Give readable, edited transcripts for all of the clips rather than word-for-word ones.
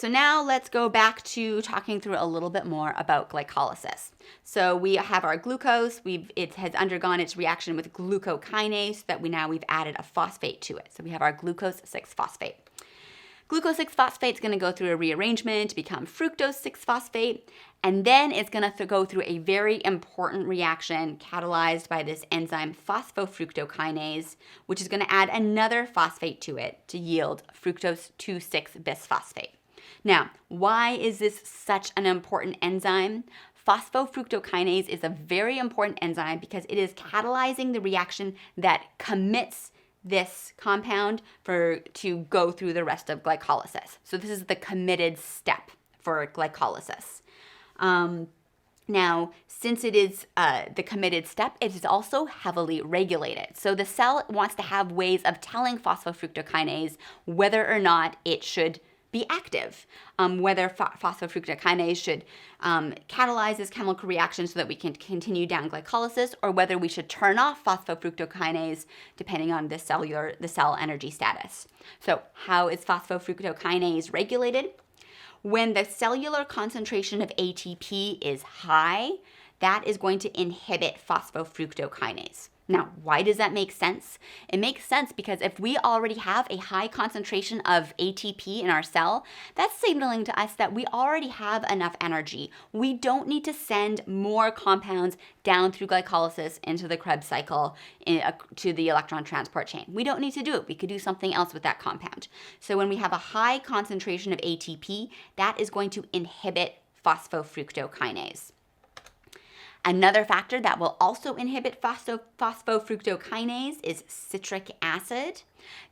So now let's go back to talking through a little bit more about glycolysis. So we have our glucose, it has undergone its reaction with glucokinase that we've added a phosphate to it. So we have our glucose 6-phosphate. Glucose 6-phosphate is going to go through a rearrangement to become fructose 6-phosphate, and then it's going to go through a very important reaction catalyzed by this enzyme phosphofructokinase, which is going to add another phosphate to it to yield fructose 2,6-bisphosphate. Now, why is this such an important enzyme? Phosphofructokinase is a very important enzyme because it is catalyzing the reaction that commits this compound to go through the rest of glycolysis. So this is the committed step for glycolysis. Now, since it is the committed step, it is also heavily regulated. So the cell wants to have ways of telling phosphofructokinase whether or not it should be active, whether phosphofructokinase should catalyze this chemical reaction so that we can continue down glycolysis, or whether we should turn off phosphofructokinase depending on the cell energy status. So how is phosphofructokinase regulated? When the cellular concentration of ATP is high, that is going to inhibit phosphofructokinase. Now, why does that make sense? It makes sense because if we already have a high concentration of ATP in our cell, that's signaling to us that we already have enough energy. We don't need to send more compounds down through glycolysis into the Krebs cycle to the electron transport chain. We don't need to do it. We could do something else with that compound. So when we have a high concentration of ATP, that is going to inhibit phosphofructokinase. Another factor that will also inhibit phosphofructokinase is citric acid.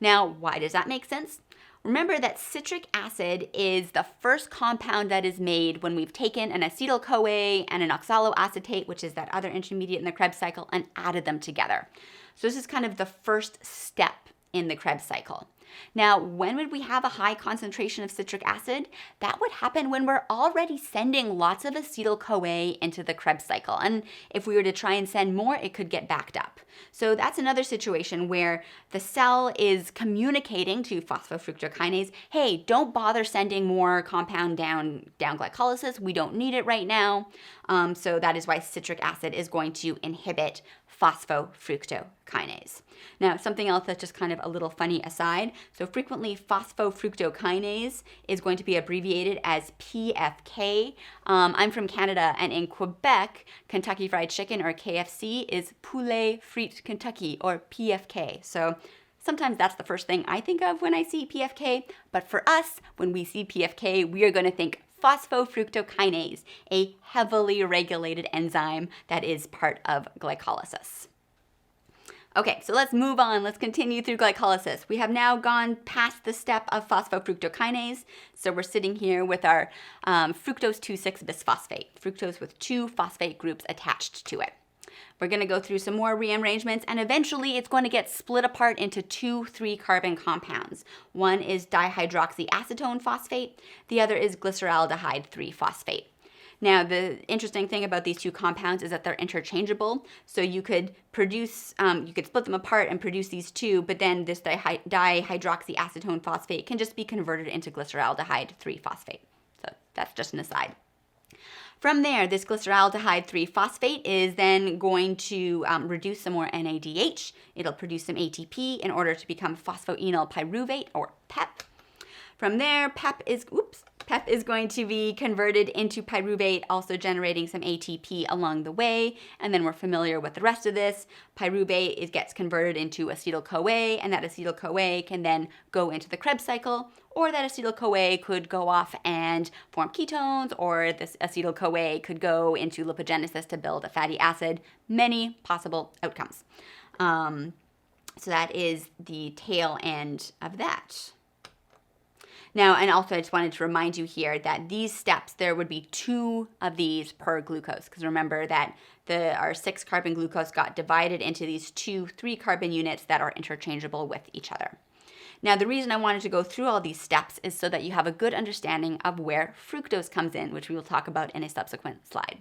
Now, why does that make sense? Remember that citric acid is the first compound that is made when we've taken an acetyl-CoA and an oxaloacetate, which is that other intermediate in the Krebs cycle, and added them together. So this is kind of the first step in the Krebs cycle. Now, when would we have a high concentration of citric acid? That would happen when we're already sending lots of acetyl-CoA into the Krebs cycle. And if we were to try and send more, it could get backed up. So that's another situation where the cell is communicating to phosphofructokinase, hey, don't bother sending more compound down glycolysis. We don't need it right now. So that is why citric acid is going to inhibit phosphofructokinase. Now, something else that's just kind of a little funny aside. So frequently phosphofructokinase is going to be abbreviated as PFK. I'm from Canada, and in Quebec, Kentucky Fried Chicken, or KFC, is Poulet Frites Kentucky, or PFK. So sometimes that's the first thing I think of when I see PFK, but for us, when we see PFK, we are going to think phosphofructokinase, a heavily regulated enzyme that is part of glycolysis. Okay, so let's move on. Let's continue through glycolysis. We have now gone past the step of phosphofructokinase. So we're sitting here with our fructose 2,6-bisphosphate, fructose with 2 phosphate groups attached to it. We're going to go through some more rearrangements, and eventually it's going to get split apart into 2 3-carbon compounds. One is dihydroxyacetone phosphate. The other is glyceraldehyde 3-phosphate. Now, the interesting thing about these 2 compounds is that they're interchangeable. So you could split them apart and produce these 2, but then this dihydroxyacetone phosphate can just be converted into glyceraldehyde 3-phosphate. So that's just an aside. From there, this glyceraldehyde 3-phosphate is then going to reduce some more NADH. It'll produce some ATP in order to become phosphoenolpyruvate, or PEP. From there, PEP is going to be converted into pyruvate, also generating some ATP along the way. And then we're familiar with the rest of this. Pyruvate gets converted into acetyl-CoA, and that acetyl-CoA can then go into the Krebs cycle, or that acetyl-CoA could go off and form ketones, or this acetyl-CoA could go into lipogenesis to build a fatty acid. Many possible outcomes. So that is the tail end of that. Now, and also I just wanted to remind you here that these steps, there would be 2 of these per glucose, because remember that our 6-carbon glucose got divided into these 2 3-carbon units that are interchangeable with each other. Now, the reason I wanted to go through all these steps is so that you have a good understanding of where fructose comes in, which we will talk about in a subsequent slide.